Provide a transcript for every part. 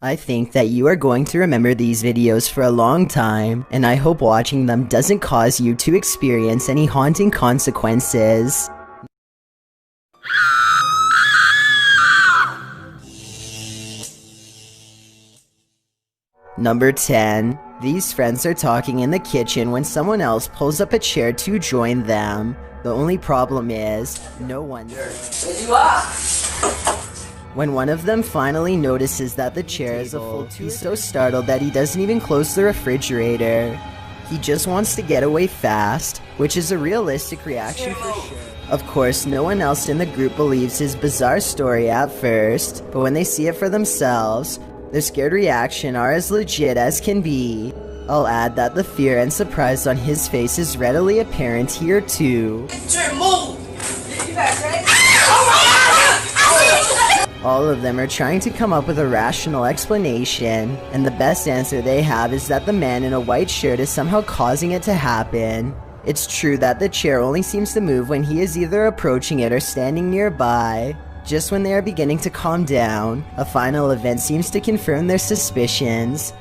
I think that you are going to remember these videos for a long time, and I hope watching them doesn't cause you to experience any haunting consequences. Number 10. These friends are talking in the kitchen when someone else pulls up a chair to join them. The only problem is, no one's there. You are! When one of them finally notices that the chair is a full, he's so startled that he doesn't even close the refrigerator. He just wants to get away fast, which is a realistic reaction for sure. Of course, no one else in the group believes his bizarre story at first, but when they see it for themselves, their scared reaction are as legit as can be. I'll add that the fear and surprise on his face is readily apparent here too. All of them are trying to come up with a rational explanation, and the best answer they have is that the man in a white shirt is somehow causing it to happen. It's true that the chair only seems to move when he is either approaching it or standing nearby. Just when they are beginning to calm down, a final event seems to confirm their suspicions.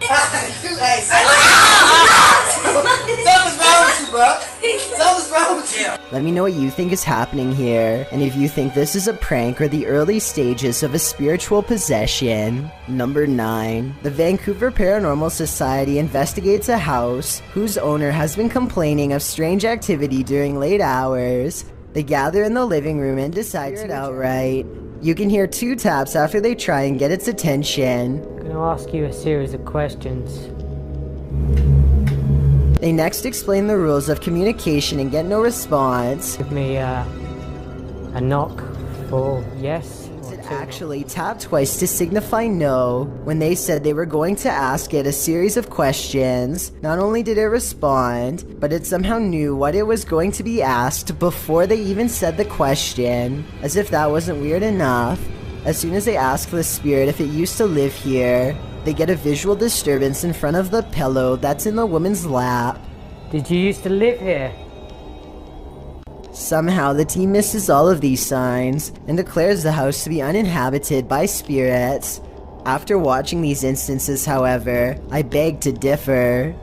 Let me know what you think is happening here, and if you think this is a prank or the early stages of a spiritual possession. Number 9. The Vancouver Paranormal Society investigates a house whose owner has been complaining of strange activity during late hours. They gather in the living room and decide to outright. You can hear 2 taps after they try and get its attention. I'm gonna ask you a series of questions. They next explain the rules of communication and get no response. Give me a knock for yes or It two. actually tapped twice to signify no. When they said they were going to ask it a series of questions, not only did it respond, but it somehow knew what it was going to be asked before they even said the question. As if that wasn't weird enough, as soon as they ask the spirit if it used to live here, they get a visual disturbance in front of the pillow that's in the woman's lap. Did you used to live here? Somehow the team misses all of these signs and declares the house to be uninhabited by spirits. After watching these instances, however, I beg to differ.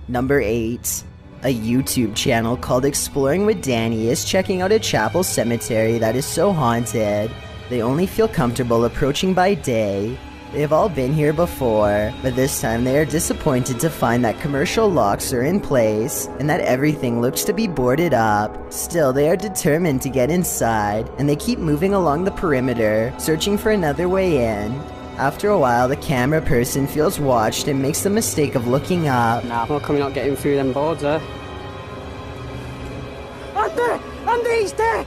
Number 8. A YouTube channel called Exploring with Danny is checking out a chapel cemetery that is so haunted. They only feel comfortable approaching by day. They've all been here before, but this time they are disappointed to find that commercial locks are in place and that everything looks to be boarded up. Still, they are determined to get inside, and they keep moving along the perimeter, searching for another way in. After a while, the camera person feels watched and makes the mistake of looking up. Nah, how come you're not getting through them boards, eh? He's there!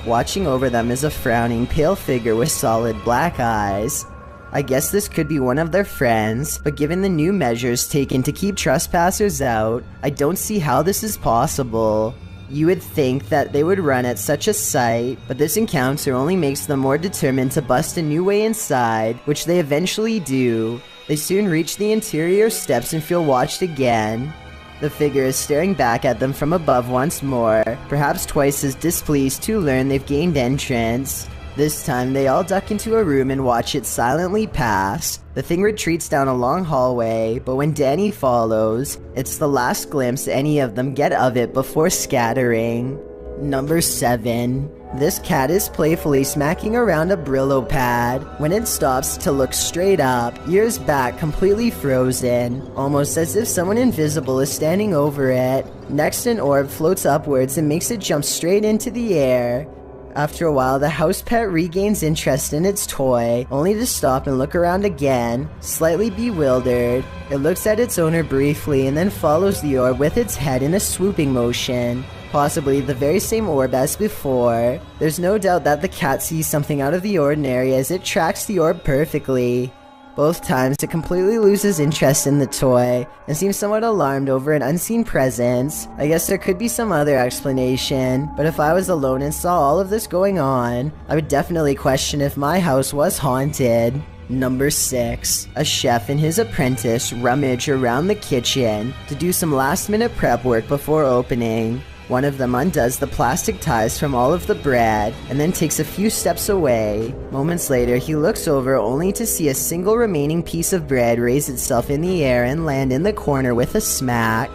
Watching over them is a frowning, pale figure with solid black eyes. I guess this could be one of their friends, but given the new measures taken to keep trespassers out, I don't see how this is possible. You would think that they would run at such a sight, but this encounter only makes them more determined to bust a new way inside, which they eventually do. They soon reach the interior steps and feel watched again. The figure is staring back at them from above once more, perhaps twice as displeased to learn they've gained entrance. This time, they all duck into a room and watch it silently pass. The thing retreats down a long hallway, but when Danny follows, it's the last glimpse any of them get of it before scattering. Number 7. This cat is playfully smacking around a Brillo pad when it stops to look straight up, ears back completely frozen, almost as if someone invisible is standing over it. Next, an orb floats upwards and makes it jump straight into the air. After a while, the house pet regains interest in its toy, only to stop and look around again, slightly bewildered. It looks at its owner briefly and then follows the orb with its head in a swooping motion, possibly the very same orb as before. There's no doubt that the cat sees something out of the ordinary as it tracks the orb perfectly. Both times, it completely loses interest in the toy and seems somewhat alarmed over an unseen presence. I guess there could be some other explanation, but if I was alone and saw all of this going on, I would definitely question if my house was haunted. Number 6. A chef and his apprentice rummage around the kitchen to do some last-minute prep work before opening. One of them undoes the plastic ties from all of the bread and then takes a few steps away. Moments later, he looks over only to see a single remaining piece of bread raise itself in the air and land in the corner with a smack.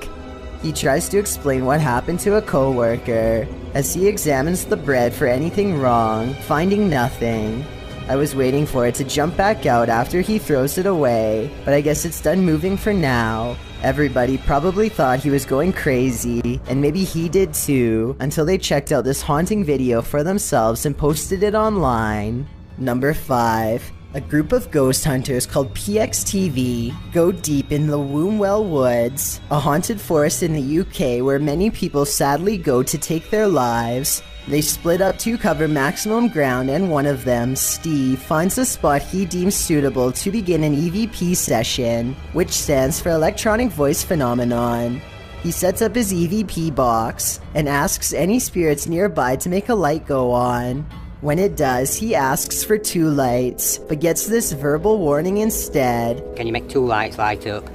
He tries to explain what happened to a coworker as he examines the bread for anything wrong, finding nothing. I was waiting for it to jump back out after he throws it away, but I guess it's done moving for now. Everybody probably thought he was going crazy, and maybe he did too, until they checked out this haunting video for themselves and posted it online. Number 5. A group of ghost hunters called PXTV go deep in the Wombwell Woods, a haunted forest in the UK where many people sadly go to take their lives. They split up to cover maximum ground, and one of them, Steve, finds a spot he deems suitable to begin an EVP session, which stands for Electronic Voice Phenomenon. He sets up his EVP box and asks any spirits nearby to make a light go on. When it does, he asks for 2 lights, but gets this verbal warning instead. Can you make 2 lights light up?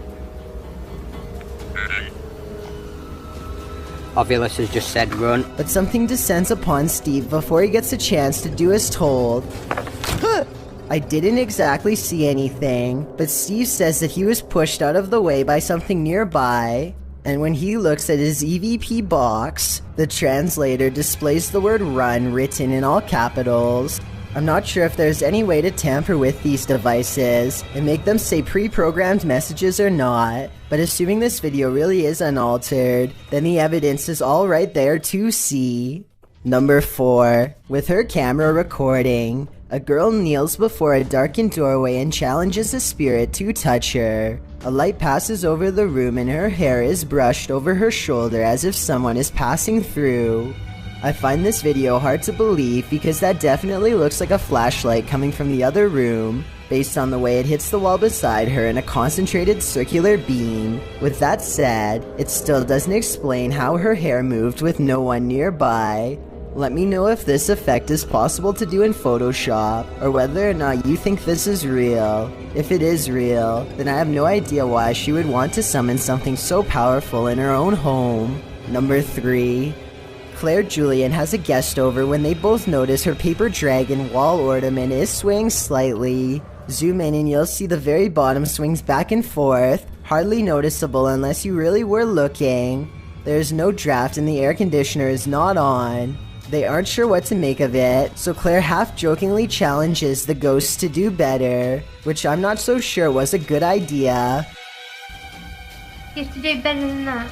Ovilus has just said run. But something descends upon Steve before he gets a chance to do as told. I didn't exactly see anything, but Steve says that he was pushed out of the way by something nearby. And when he looks at his EVP box, the translator displays the word run written in all capitals. I'm not sure if there's any way to tamper with these devices and make them say pre-programmed messages or not, but assuming this video really is unaltered, then the evidence is all right there to see. Number 4. With her camera recording, a girl kneels before a darkened doorway and challenges a spirit to touch her. A light passes over the room and her hair is brushed over her shoulder as if someone is passing through. I find this video hard to believe because that definitely looks like a flashlight coming from the other room, based on the way it hits the wall beside her in a concentrated circular beam. With that said, it still doesn't explain how her hair moved with no one nearby. Let me know if this effect is possible to do in Photoshop, or whether or not you think this is real. If it is real, then I have no idea why she would want to summon something so powerful in her own home. Number 3. Claire Julian has a guest over when they both notice her paper dragon wall ornament is swaying slightly. Zoom in and you'll see the very bottom swings back and forth, hardly noticeable unless you really were looking. There's no draft and the air conditioner is not on. They aren't sure what to make of it, so Claire half-jokingly challenges the ghosts to do better, which I'm not so sure was a good idea. You have to do better than that.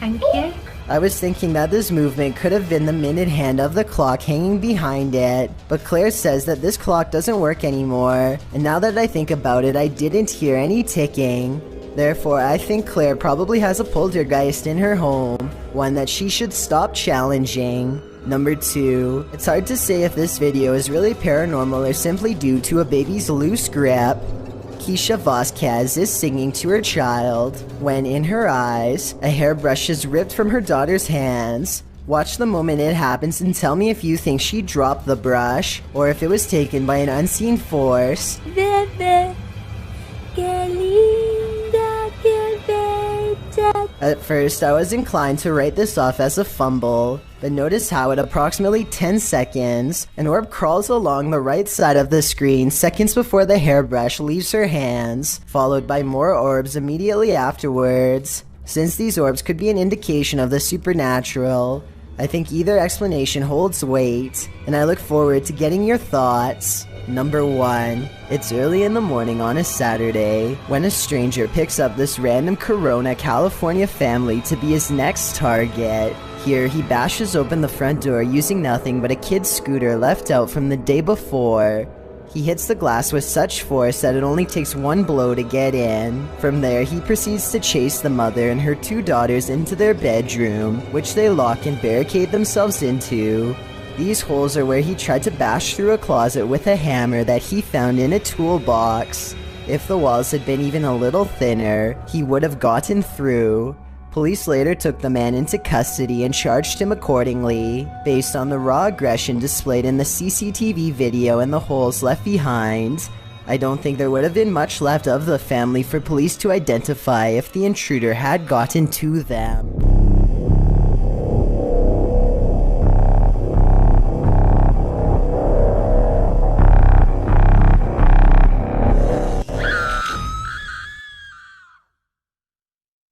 Thank you. I was thinking that this movement could have been the minute hand of the clock hanging behind it, but Claire says that this clock doesn't work anymore, and now that I think about it, I didn't hear any ticking. Therefore, I think Claire probably has a poltergeist in her home, one that she should stop challenging. Number 2. It's hard to say if this video is really paranormal or simply due to a baby's loose grip. Keisha Vasquez is singing to her child when, in her eyes, a hairbrush is ripped from her daughter's hands. Watch the moment it happens and tell me if you think she dropped the brush or if it was taken by an unseen force. At first, I was inclined to write this off as a fumble, but notice how at approximately 10 seconds, an orb crawls along the right side of the screen seconds before the hairbrush leaves her hands, followed by more orbs immediately afterwards. Since these orbs could be an indication of the supernatural, I think either explanation holds weight, and I look forward to getting your thoughts. Number 1. It's early in the morning on a Saturday when a stranger picks up this random Corona, California family to be his next target. Here, he bashes open the front door using nothing but a kid's scooter left out from the day before. He hits the glass with such force that it only takes one blow to get in. From there, he proceeds to chase the mother and her 2 daughters into their bedroom, which they lock and barricade themselves into. These holes are where he tried to bash through a closet with a hammer that he found in a toolbox. If the walls had been even a little thinner, he would have gotten through. Police later took the man into custody and charged him accordingly, based on the raw aggression displayed in the CCTV video and the holes left behind. I don't think there would have been much left of the family for police to identify if the intruder had gotten to them.